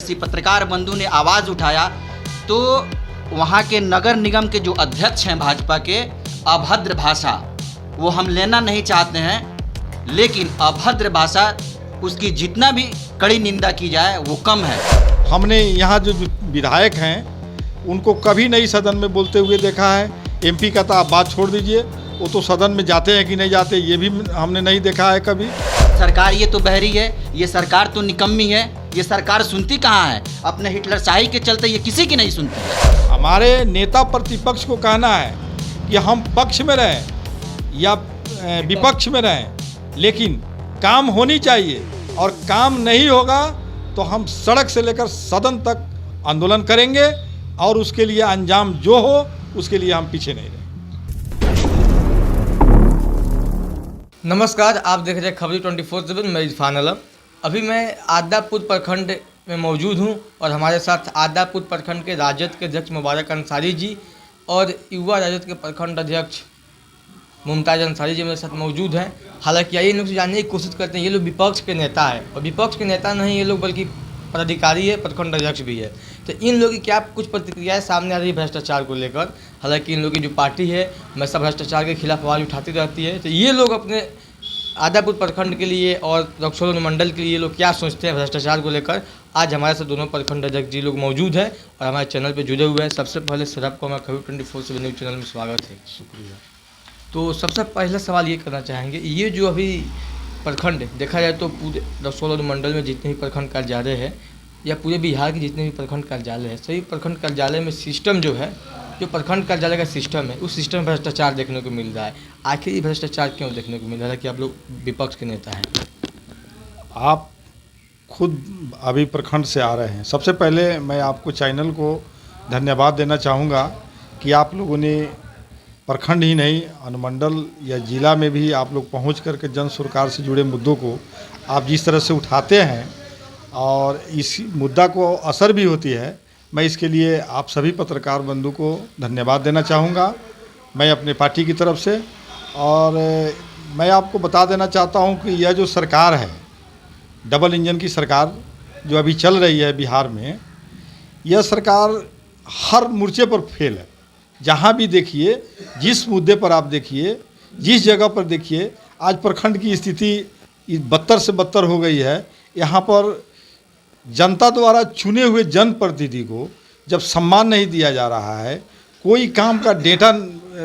किसी पत्रकार बंधु ने आवाज़ उठाया तो वहाँ के नगर निगम के जो अध्यक्ष हैं भाजपा के, अभद्र भाषा वो हम लेना नहीं चाहते हैं, लेकिन अभद्र भाषा उसकी जितना भी कड़ी निंदा की जाए वो कम है। हमने यहाँ जो विधायक हैं उनको कभी नहीं सदन में बोलते हुए देखा है। एमपी का तो आप बात छोड़ दीजिए, वो तो सदन में जाते हैं कि नहीं जाते ये भी हमने नहीं देखा है कभी। सरकार ये तो बहरी है, ये सरकार तो निकम्मी है, ये सरकार सुनती कहाँ है? अपने हिटलर शाही के चलते ये किसी की नहीं सुनती है। हमारे नेता प्रतिपक्ष को कहना है कि हम पक्ष में रहें या विपक्ष में रहें, लेकिन काम होनी चाहिए, और काम नहीं होगा तो हम सड़क से लेकर सदन तक आंदोलन करेंगे, और उसके लिए अंजाम जो हो उसके लिए हम पीछे नहीं रहें। नमस्कार, आप देख रहे हैं खबरी 24/7। मैं इरफान आलम। अभी मैं आदापुर प्रखंड में मौजूद हूं और हमारे साथ आदापुर प्रखंड के राजद के अध्यक्ष मुबारक अंसारी जी और युवा राजद के प्रखंड अध्यक्ष मुमताज़ अंसारी जी मेरे साथ मौजूद हैं। हालांकि ये लोग जानने की कोशिश करते हैं, ये लोग विपक्ष के नेता है, और विपक्ष के नेता नहीं ये लोग बल्कि पदाधिकारी है, प्रखंड अध्यक्ष भी है। तो इन लोगों की क्या कुछ प्रतिक्रियाएं सामने आ रही है भ्रष्टाचार को लेकर। हालांकि इन लोगों की जो पार्टी है हमेशा भ्रष्टाचार के खिलाफ आवाज़ उठाती रहती है। तो ये लोग अपने आदापुर प्रखंड के लिए और रक्सौल अनुमंडल के लिए ये लोग क्या सोचते हैं भ्रष्टाचार को लेकर, आज हमारे साथ दोनों प्रखंड अध्यक्ष जी लोग मौजूद हैं और हमारे चैनल पर जुड़े हुए हैं। सबसे पहले सर आपको हमारे खबरी 24/7 न्यूज़ चैनल में स्वागत है। शुक्रिया। तो सबसे पहला सवाल ये करना चाहेंगे, ये जो अभी प्रखंड देखा जाए तो पूरे रक्सौल अनुमंडल में जितने भी प्रखंड कार्यालय है या पूरे बिहार के जितने भी प्रखंड कार्यालय है, सभी प्रखंड कार्यालय में सिस्टम जो है, जो प्रखंड कार्यालय का सिस्टम है, उस सिस्टम में भ्रष्टाचार देखने को मिल रहा है। आखिर ये भ्रष्टाचार क्यों देखने को मिल रहा है कि आप लोग विपक्ष के नेता हैं? आप खुद अभी प्रखंड से आ रहे हैं। सबसे पहले मैं आपको चैनल को धन्यवाद देना चाहूँगा कि आप लोगों ने प्रखंड ही नहीं अनुमंडल या जिला में भी आप लोग पहुँच करके जन सरकार से जुड़े मुद्दों को आप जिस तरह से उठाते हैं और इस मुद्दा को असर भी होती है, मैं इसके लिए आप सभी पत्रकार बंधु को धन्यवाद देना चाहूँगा मैं अपने पार्टी की तरफ से। और मैं आपको बता देना चाहता हूँ कि यह जो सरकार है, डबल इंजन की सरकार जो अभी चल रही है बिहार में, यह सरकार हर मोर्चे पर फेल है। जहाँ भी देखिए, जिस मुद्दे पर आप देखिए, जिस जगह पर देखिए, आज प्रखंड की स्थिति बदतर से बदतर हो गई है। यहाँ पर जनता द्वारा चुने हुए जनप्रतिनिधि को जब सम्मान नहीं दिया जा रहा है, कोई काम का डेटा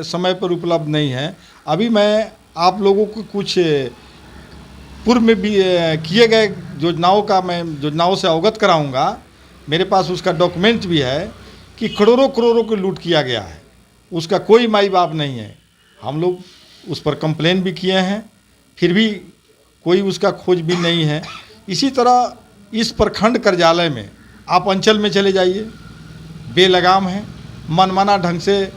समय पर उपलब्ध नहीं है। अभी मैं आप लोगों को कुछ पूर्व में भी किए गए योजनाओं से अवगत कराऊंगा। मेरे पास उसका डॉक्यूमेंट भी है कि करोड़ों करोड़ों को लूट किया गया है, उसका कोई माई बाप नहीं है। हम लोग उस पर कंप्लेन भी किए हैं, फिर भी कोई उसका खोजबीन नहीं है। इसी तरह इस प्रखंड कार्यालय में आप अंचल में चले जाइए, बेलगाम है, मनमाना ढंग से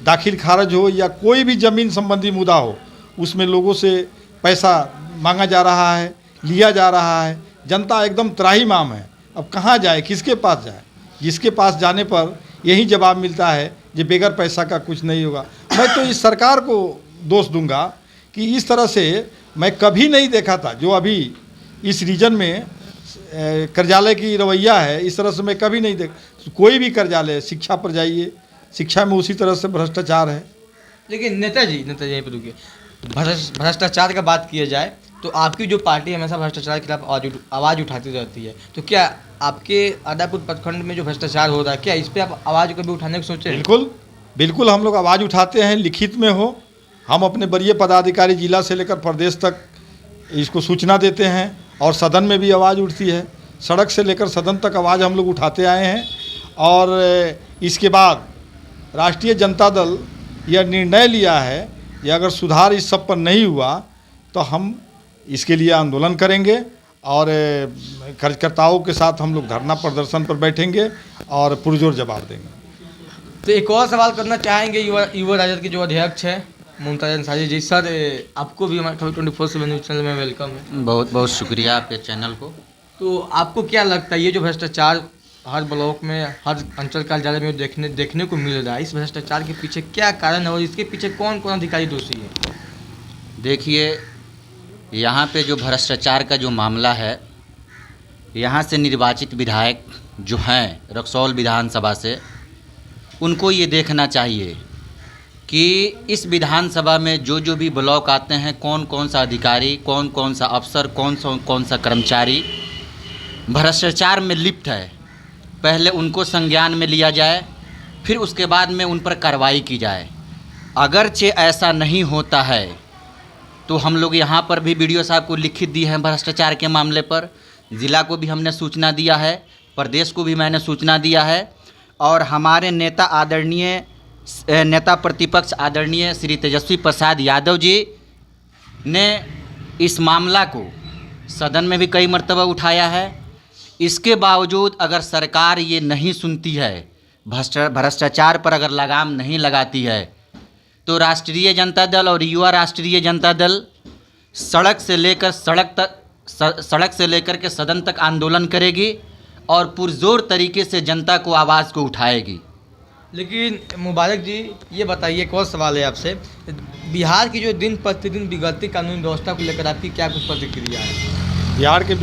दाखिल खारिज हो या कोई भी ज़मीन संबंधी मुद्दा हो, उसमें लोगों से पैसा मांगा जा रहा है, लिया जा रहा है। जनता एकदम त्राहिमाम है, अब कहाँ जाए, किसके पास जाए? जिसके पास जाने पर यही जवाब मिलता है कि बगैर पैसा का कुछ नहीं होगा। मैं तो इस सरकार को दोष दूंगा कि इस तरह से मैं कभी नहीं देखा था। जो अभी इस रीजन में कार्यालय की रवैया है, इस तरह से मैं कभी नहीं देख। कोई भी कार्यालय, शिक्षा पर जाइए, शिक्षा में उसी तरह से भ्रष्टाचार है। लेकिन नेताजी यहीं पर रुकिए, भ्रष्टाचार का बात किया जाए तो आपकी जो पार्टी हमेशा भ्रष्टाचार के खिलाफ आवाज़ उठाती रहती है। तो क्या आपके आदापुर प्रखंड में जो भ्रष्टाचार हो रहा है, क्या इस पर आप आवाज़ कभी उठाने की सोचे? बिल्कुल हम लोग आवाज़ उठाते हैं, लिखित में हो। हम अपने वरीय पदाधिकारी जिला से लेकर प्रदेश तक इसको सूचना देते हैं, और सदन में भी आवाज़ उठती है। सड़क से लेकर सदन तक आवाज़ हम लोग उठाते आए हैं। और इसके बाद राष्ट्रीय जनता दल यह निर्णय लिया है कि अगर सुधार इस सब पर नहीं हुआ तो हम इसके लिए आंदोलन करेंगे, और कार्यकर्ताओं के साथ हम लोग धरना प्रदर्शन पर बैठेंगे और पुरजोर जवाब देंगे। तो एक और सवाल करना चाहेंगे युवा राजद के जो अध्यक्ष हैं मुमताज़ अंसारी जी। सर, आपको भी हमारे खबरी 24/7 न्यूज़ चैनल में वेलकम है। बहुत बहुत शुक्रिया आपके चैनल को। तो आपको क्या लगता है, ये जो भ्रष्टाचार हर ब्लॉक में, हर अंचल कार्यालय में देखने को मिल रहा है, इस भ्रष्टाचार के पीछे क्या कारण है और इसके पीछे कौन कौन अधिकारी दोषी है? देखिए, यहाँ पे जो भ्रष्टाचार का जो मामला है यहाँ से निर्वाचित विधायक जो हैं रक्सौल विधानसभा से, उनको ये देखना चाहिए कि इस विधानसभा में जो जो भी ब्लॉक आते हैं, कौन कौन सा अधिकारी, कौन कौन सा अफसर, कौन सा कर्मचारी भ्रष्टाचार में लिप्त है, पहले उनको संज्ञान में लिया जाए, फिर उसके बाद में उन पर कार्रवाई की जाए। अगरचे ऐसा नहीं होता है तो हम लोग यहाँ पर भी बीडीओ साहब को लिखित दी है भ्रष्टाचार के मामले पर, ज़िला को भी हमने सूचना दिया है, प्रदेश को भी मैंने सूचना दिया है, और हमारे नेता प्रतिपक्ष आदरणीय श्री तेजस्वी प्रसाद यादव जी ने इस मामला को सदन में भी कई मर्तबा उठाया है। इसके बावजूद अगर सरकार ये नहीं सुनती है, भ्रष्टाचार पर अगर लगाम नहीं लगाती है, तो राष्ट्रीय जनता दल और युवा राष्ट्रीय जनता दल सड़क से लेकर के सदन तक आंदोलन करेगी और पुरजोर तरीके से जनता को आवाज़ को उठाएगी। लेकिन मुबारक जी, ये बताइए, एक और सवाल है आपसे, बिहार की जो दिन प्रतिदिन बिगड़ती कानून व्यवस्था को लेकर आपकी क्या कुछ प्रतिक्रिया है? बिहार के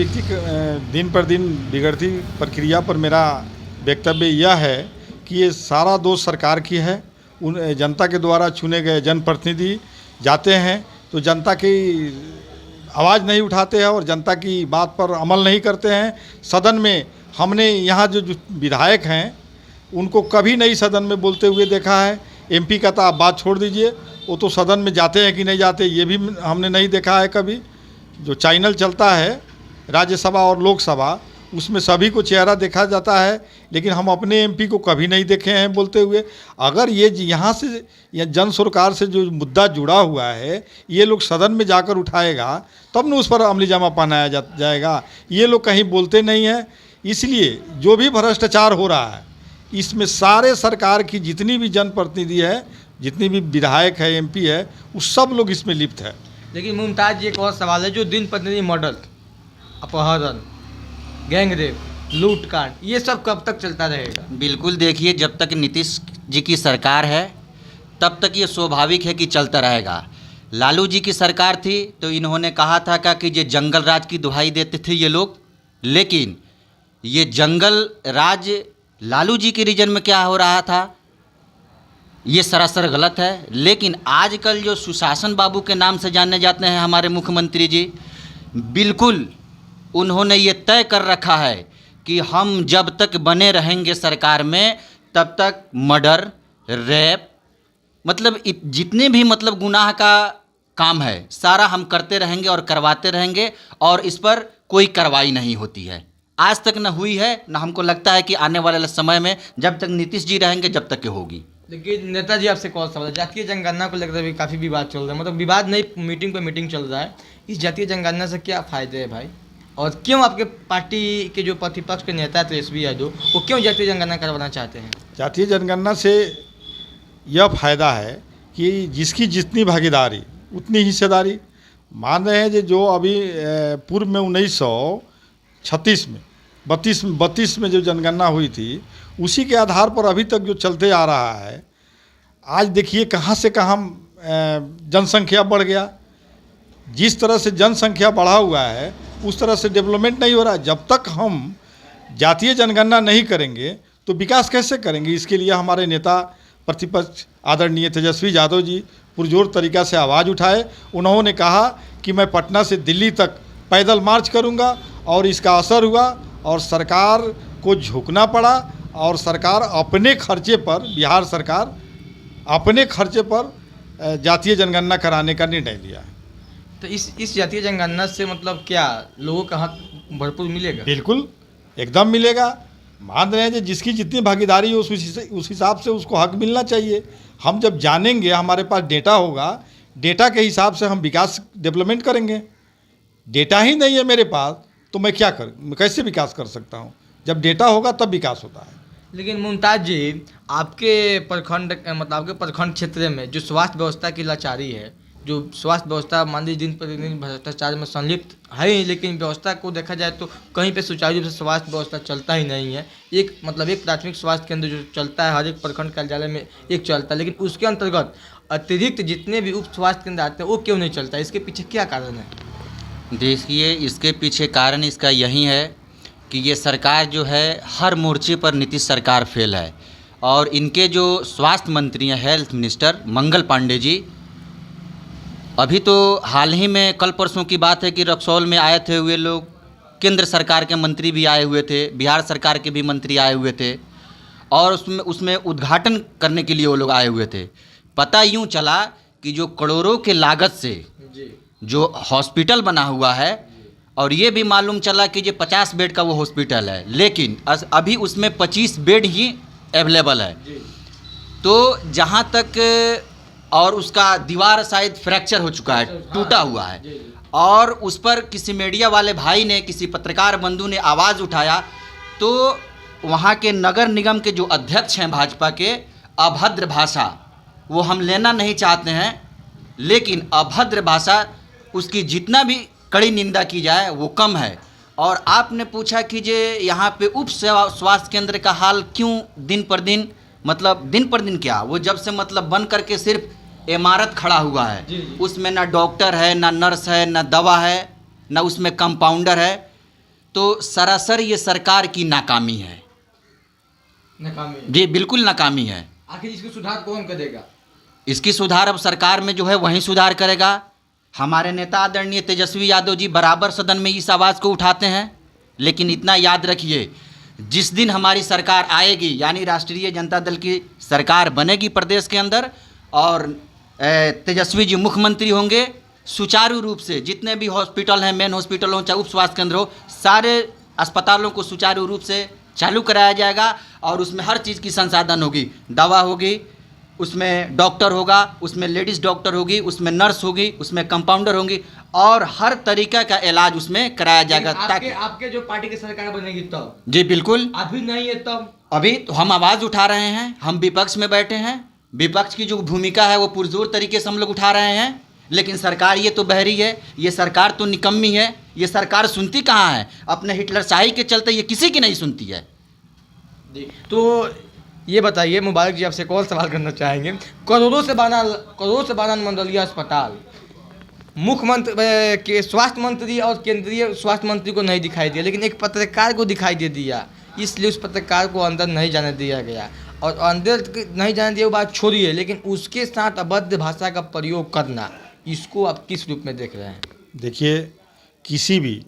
दिन पर दिन बिगड़ती प्रक्रिया पर मेरा वक्तव्य यह है कि ये सारा दोष सरकार की है। उन जनता के द्वारा चुने गए जनप्रतिनिधि जाते हैं तो जनता की आवाज़ नहीं उठाते हैं और जनता की बात पर अमल नहीं करते हैं। सदन में हमने यहाँ जो विधायक हैं उनको कभी नहीं सदन में बोलते हुए देखा है। एमपी का तो आप बात छोड़ दीजिए, वो तो सदन में जाते हैं कि नहीं जाते ये भी हमने नहीं देखा है कभी। जो चैनल चलता है राज्यसभा और लोकसभा, उसमें सभी को चेहरा देखा जाता है, लेकिन हम अपने एमपी को कभी नहीं देखे हैं बोलते हुए। अगर ये यहाँ से या जन सरकार से जो मुद्दा जुड़ा हुआ है ये लोग सदन में जाकर उठाएगा तब न उस पर अमली जामा पहनाया जाएगा। ये लोग कहीं बोलते नहीं हैं। इसलिए जो भी भ्रष्टाचार हो रहा है इसमें सारे सरकार की जितनी भी जनप्रतिनिधि है, जितनी भी विधायक है, एमपी है, उस सब लोग इसमें लिप्त है। लेकिन मुमताज़ जी, एक और सवाल है, जो दिन प्रतिदिन मर्डर, अपहरण, गैंगरेप, लूटकांड, ये सब कब तक चलता रहेगा? बिल्कुल, देखिए, जब तक नीतीश जी की सरकार है तब तक ये स्वाभाविक है कि चलता रहेगा। लालू जी की सरकार थी तो इन्होंने कहा था कि ये जंगल राज की दुहाई देते थे ये लोग, लेकिन ये जंगल राज लालू जी के रीजन में क्या हो रहा था ये सरासर गलत है। लेकिन आजकल जो सुशासन बाबू के नाम से जाने जाते हैं हमारे मुख्यमंत्री जी, बिल्कुल उन्होंने ये तय कर रखा है कि हम जब तक बने रहेंगे सरकार में तब तक मर्डर, रेप, मतलब जितने भी मतलब गुनाह का काम है सारा हम करते रहेंगे और करवाते रहेंगे, और इस पर कोई कार्रवाई नहीं होती है। आज तक न हुई है, न हमको लगता है कि आने वाले समय में जब तक नीतीश जी रहेंगे जब तक के होगी। लेकिन नेताजी, आपसे कौन सवाल है, जातीय जनगणना को लेकर भी काफ़ी विवाद चल रहा है, मतलब विवाद नहीं, मीटिंग पे मीटिंग चल रहा है। इस जातीय जनगणना से क्या फ़ायदे हैं भाई, और क्यों आपके पार्टी के जो प्रतिपक्ष के नेता तेजस्वी यादव वो क्यों जातीय जनगणना करवाना चाहते हैं? जातीय जनगणना से यह फ़ायदा है कि जिसकी जितनी भागीदारी उतनी हिस्सेदारी। मान रहे हैं जो अभी पूर्व में 1936 में 32 में जो जनगणना हुई थी, उसी के आधार पर अभी तक जो चलते आ रहा है। आज देखिए कहाँ से कहाँ जनसंख्या बढ़ गया। जिस तरह से जनसंख्या बढ़ा हुआ है उस तरह से डेवलपमेंट नहीं हो रहा है। जब तक हम जातीय जनगणना नहीं करेंगे तो विकास कैसे करेंगे? इसके लिए हमारे नेता प्रतिपक्ष आदरणीय तेजस्वी यादव जी पुरजोर तरीक़ा से आवाज़ उठाए। उन्होंने कहा कि मैं पटना से दिल्ली तक पैदल मार्च करूंगा, और इसका असर हुआ और सरकार को झुकना पड़ा, और सरकार अपने खर्चे पर, बिहार सरकार अपने खर्चे पर जातीय जनगणना कराने का निर्णय लिया। तो इस जातीय जनगणना से मतलब क्या लोगों का हक भरपूर मिलेगा? बिल्कुल, एकदम मिलेगा। मान रहे हैं कि जिसकी जितनी भागीदारी हो उस हिसाब से उसको हक मिलना चाहिए। हम जब जानेंगे, हमारे पास डेटा होगा, डेटा के हिसाब से हम विकास डेवलपमेंट करेंगे। डेटा ही नहीं है मेरे पास तो मैं कैसे विकास कर सकता हूँ? जब डेटा होगा तब विकास होता है। लेकिन मुमताज़ जी, आपके प्रखंड मतलब आपके प्रखंड क्षेत्र में जो स्वास्थ्य व्यवस्था की लाचारी है, जो स्वास्थ्य व्यवस्था मान लीजिए दिन प्रतिदिन भ्रष्टाचार में संलिप्त है, लेकिन व्यवस्था को देखा जाए तो कहीं पे सुचारू रूप से स्वास्थ्य व्यवस्था चलता ही नहीं है। एक प्राथमिक स्वास्थ्य केंद्र जो चलता है हर एक प्रखंड कार्यालय में एक चलता है, लेकिन उसके अंतर्गत अतिरिक्त जितने भी उप स्वास्थ्य केंद्र आते हैं वो क्यों नहीं चलता? इसके पीछे क्या कारण है? देखिए, इसके पीछे कारण इसका यही है कि ये सरकार जो है हर मोर्चे पर नीतीश सरकार फेल है। और इनके जो स्वास्थ्य मंत्री हैं, हेल्थ मिनिस्टर मंगल पांडे जी, अभी तो हाल ही में कल परसों की बात है कि रक्सौल में आए थे हुए लोग, केंद्र सरकार के मंत्री भी आए हुए थे, बिहार सरकार के भी मंत्री आए हुए थे, और उसमें उद्घाटन करने के लिए वो लोग आए हुए थे। पता यूँ चला कि जो करोड़ों के लागत से जो हॉस्पिटल बना हुआ है, और ये भी मालूम चला कि ये 50 बेड का वो हॉस्पिटल है, लेकिन अभी उसमें 25 बेड ही अवेलेबल है। तो जहाँ तक, और उसका दीवार शायद फ्रैक्चर हो चुका है, टूटा हुआ है, और उस पर किसी मीडिया वाले भाई ने, किसी पत्रकार बंधु ने आवाज़ उठाया, तो वहाँ के नगर निगम के जो अध्यक्ष हैं भाजपा के, अभद्र भाषा वो हम लेना नहीं चाहते हैं, लेकिन अभद्र भाषा उसकी जितना भी कड़ी निंदा की जाए वो कम है। और आपने पूछा कि जे यहाँ पे उप स्वास्थ्य केंद्र का हाल क्यों दिन पर दिन, मतलब दिन पर दिन क्या, वो जब से मतलब बन करके सिर्फ इमारत खड़ा हुआ है, उसमें ना डॉक्टर है, ना नर्स है, ना दवा है, ना उसमें कंपाउंडर है। तो सरासर ये सरकार की नाकामी है, जी बिल्कुल नाकामी है। आखिर इसको सुधार कौन करेगा? इसकी सुधार अब सरकार में जो है वही सुधार करेगा। हमारे नेता आदरणीय तेजस्वी यादव जी बराबर सदन में इस आवाज़ को उठाते हैं, लेकिन इतना याद रखिए, जिस दिन हमारी सरकार आएगी, यानी राष्ट्रीय जनता दल की सरकार बनेगी प्रदेश के अंदर, और तेजस्वी जी मुख्यमंत्री होंगे, सुचारू रूप से जितने भी हॉस्पिटल हैं, मेन हॉस्पिटल हो चाहे उप स्वास्थ्य केंद्र हो, सारे अस्पतालों को सुचारू रूप से चालू कराया जाएगा, और उसमें हर चीज़ की संसाधन होगी, दवा होगी, उसमें डॉक्टर होगा, उसमें लेडीज़ डॉक्टर होगी, उसमें नर्स होगी, उसमें कंपाउंडर होंगी, और हर तरीका का इलाज उसमें कराया जाएगा। ताकि आपके जो पार्टी की सरकार बनेगी तब? जी बिल्कुल। अभी नहीं है तब? अभी तो हम आवाज़ उठा रहे हैं, हम विपक्ष में बैठे हैं, विपक्ष की जो भूमिका है वो पुरजोर तरीके से हम लोग उठा रहे हैं, लेकिन सरकार ये तो बहरी है, ये सरकार तो निकम्मी है, ये सरकार सुनती कहाँ है? अपने हिटलर शाही के चलते ये किसी की नहीं सुनती है। तो ये बताइए, मुबारक जी आपसे एक और सवाल करना चाहेंगे। करोड़ों से बना मंडलीय अस्पताल, मुख्यमंत्री के स्वास्थ्य मंत्री और केंद्रीय स्वास्थ्य मंत्री को नहीं दिखाई दिया, लेकिन एक पत्रकार को दिखाई दे दिया, इसलिए उस पत्रकार को अंदर नहीं जाने दिया गया। और अंदर नहीं जाने दिया वो बात छोड़िए, लेकिन उसके साथ अभद्र भाषा का प्रयोग करना, इसको आप किस रूप में देख रहे हैं? देखिए, किसी भी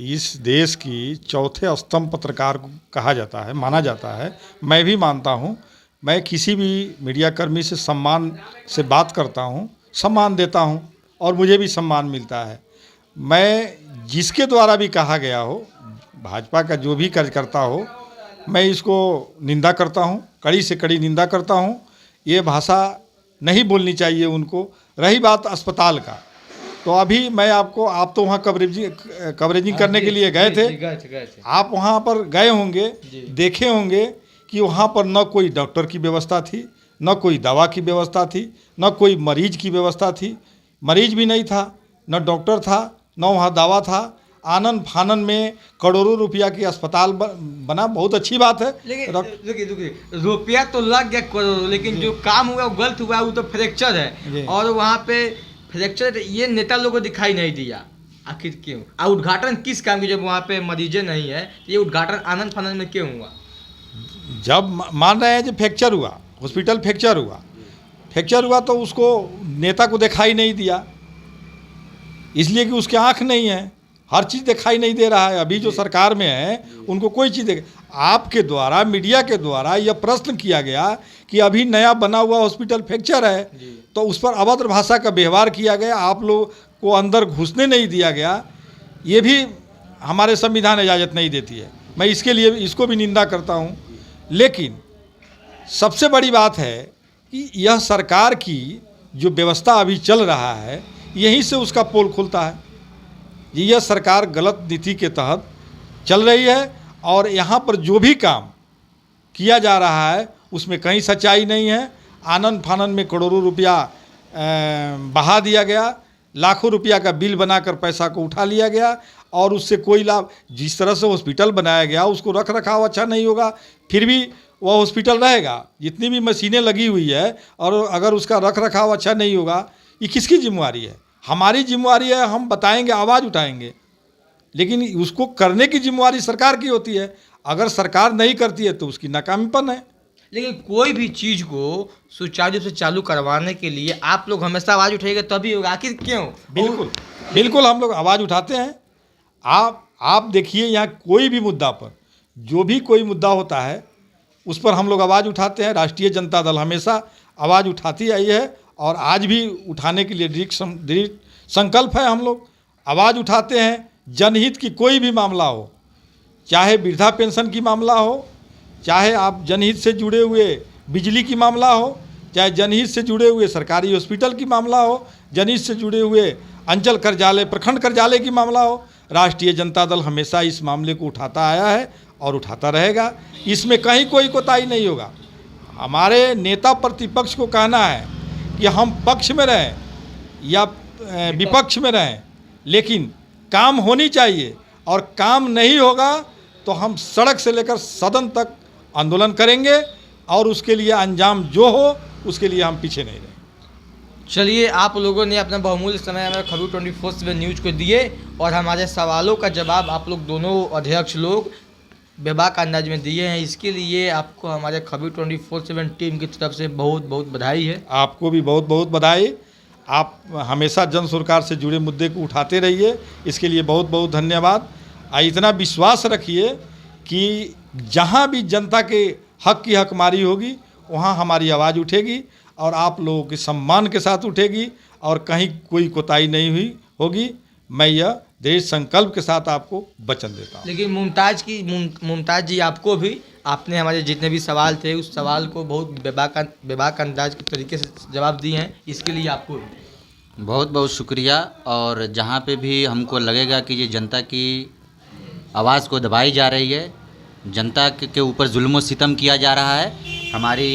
इस देश की चौथे स्तंभ पत्रकार को कहा जाता है, माना जाता है, मैं भी मानता हूँ। मैं किसी भी मीडियाकर्मी से सम्मान से बात करता हूँ, सम्मान देता हूँ, और मुझे भी सम्मान मिलता है। मैं जिसके द्वारा भी कहा गया हो, भाजपा का जो भी कार्यकर्ता हो, मैं इसको निंदा करता हूँ, कड़ी से कड़ी निंदा करता हूँ। ये भाषा नहीं बोलनी चाहिए उनको। रही बात अस्पताल का, तो अभी मैं आपको, आप तो वहाँ कवरेजिंग करने के लिए गए थे, आप वहाँ पर गए होंगे, देखे होंगे कि वहाँ पर न कोई डॉक्टर की व्यवस्था थी, न कोई दवा की व्यवस्था थी, न कोई मरीज की व्यवस्था थी। मरीज भी नहीं था, न डॉक्टर था, न वहाँ दवा था। आनन फानन में करोड़ों रुपया की अस्पताल बना, बहुत अच्छी बात है। लेकिन रुपया तो लग गया करोड़ों, लेकिन जो काम हुआ वो गलत हुआ, वो तो फ्रैक्चर है, और वहाँ पे फ्रैक्चर ये नेता लोगों को दिखाई नहीं दिया। आखिर क्यों? और उद्घाटन किस काम की, जब वहाँ पे मरीजें नहीं है, ये उद्घाटन आनंद फानंद में क्यों हुआ? जब मान रहे हैं जो फ्रैक्चर हुआ, हॉस्पिटल फ्रैक्चर हुआ तो उसको नेता को दिखाई नहीं दिया, इसलिए कि उसके आँख नहीं है, हर चीज़ दिखाई नहीं दे रहा है। अभी जो सरकार में है उनको कोई चीज़ आपके द्वारा, मीडिया के द्वारा यह प्रश्न किया गया कि अभी नया बना हुआ हॉस्पिटल फ्रैक्चर है, तो उस पर अभद्र भाषा का व्यवहार किया गया, आप लोग को अंदर घुसने नहीं दिया गया। ये भी हमारे संविधान इजाज़त नहीं देती है। मैं इसके लिए इसको भी निंदा करता हूँ। लेकिन सबसे बड़ी बात है कि यह सरकार की जो व्यवस्था अभी चल रहा है, यहीं से उसका पोल खुलता है। यह सरकार गलत नीति के तहत चल रही है, और यहाँ पर जो भी काम किया जा रहा है उसमें कहीं सच्चाई नहीं है। आनन फानन में करोड़ों रुपया बहा दिया गया, लाखों रुपया का बिल बनाकर पैसा को उठा लिया गया, और उससे कोई लाभ, जिस तरह से हॉस्पिटल बनाया गया उसको रख रखाव अच्छा नहीं होगा, फिर भी वह हॉस्पिटल रहेगा। जितनी भी मशीनें लगी हुई है, और अगर उसका रख रखाव अच्छा नहीं होगा, ये किसकी जिम्मेवारी है? हमारी जिम्मेवारी है, हम बताएंगे, आवाज़ उठाएंगे। लेकिन उसको करने की जिम्मेवारी सरकार की होती है। अगर सरकार नहीं करती है तो उसकी नाकामीपन है। लेकिन कोई भी चीज़ को सुचारू रूप से चालू करवाने के लिए आप लोग हमेशा आवाज़ उठाइएगा तभी होगा। आखिर क्यों? बिल्कुल बिल्कुल हम लोग आवाज़ उठाते हैं। आप देखिए, यहाँ कोई भी मुद्दा पर, जो भी कोई मुद्दा होता है उस पर हम लोग आवाज़ उठाते हैं। राष्ट्रीय जनता दल हमेशा आवाज़ उठाती आई है और आज भी उठाने के लिए दृढ़ संकल्प है। हम लोग आवाज़ उठाते हैं। जनहित की कोई भी मामला हो, चाहे वृद्धा पेंशन की मामला हो, चाहे आप जनहित से जुड़े हुए बिजली की मामला हो, चाहे जनहित से जुड़े हुए सरकारी हॉस्पिटल की मामला हो, जनहित से जुड़े हुए अंचल कार्यालय, प्रखंड कार्यालय की मामला हो, राष्ट्रीय जनता दल हमेशा इस मामले को उठाता आया है और उठाता रहेगा। इसमें कहीं कोई कोताही नहीं होगा। हमारे नेता प्रतिपक्ष को कहना है कि हम पक्ष में रहें या विपक्ष में रहें, लेकिन काम होनी चाहिए, और काम नहीं होगा तो हम सड़क से लेकर सदन तक आंदोलन करेंगे और उसके लिए अंजाम जो हो उसके लिए हम पीछे नहीं रहेंगे। चलिए, आप लोगों ने अपना बहुमूल्य समय हमारे खबर 24/7 न्यूज़ को दिए और हमारे सवालों का जवाब आप लोग दोनों अध्यक्ष लोग बेबाक अंदाज में दिए हैं। इसके लिए आपको हमारे खबर 24/7 टीम की तरफ से बहुत बहुत बधाई है। आपको भी बहुत बहुत बधाई। आप हमेशा जन सरकार से जुड़े मुद्दे को उठाते रहिए, इसके लिए बहुत बहुत धन्यवाद। इतना विश्वास रखिए कि जहाँ भी जनता के हक की हकमारी होगी वहाँ हमारी आवाज़ उठेगी और आप लोगों के सम्मान के साथ उठेगी और कहीं कोई कोताही नहीं हुई होगी। मैं यह दृढ़ संकल्प के साथ आपको वचन देता हूँ। लेकिन मुमताज़ जी, आपको भी, आपने हमारे जितने भी सवाल थे उस सवाल को बहुत बेबाक अंदाज के तरीके से जवाब दिए हैं, इसके लिए आपको बहुत बहुत शुक्रिया। और जहाँ पे भी हमको लगेगा कि ये जनता की आवाज़ को दबाई जा रही है, जनता के ऊपर जुल्म सितम किया जा रहा है, हमारी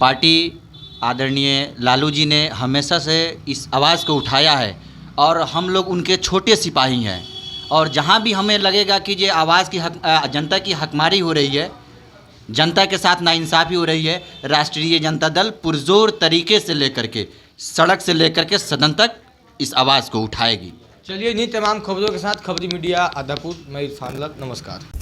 पार्टी आदरणीय लालू जी ने हमेशा से इस आवाज़ को उठाया है और हम लोग उनके छोटे सिपाही हैं। और जहाँ भी हमें लगेगा कि ये आवाज़ की जनता की हकमारी हो रही है, जनता के साथ नाइंसाफ़ी हो रही है, राष्ट्रीय जनता दल पुरजोर तरीके से लेकर के सड़क से लेकर के सदन तक इस आवाज़ को उठाएगी। चलिए, इन्हीं तमाम खबरों के साथ खबरी मीडिया आदापुर, मैं इरफान लक, नमस्कार।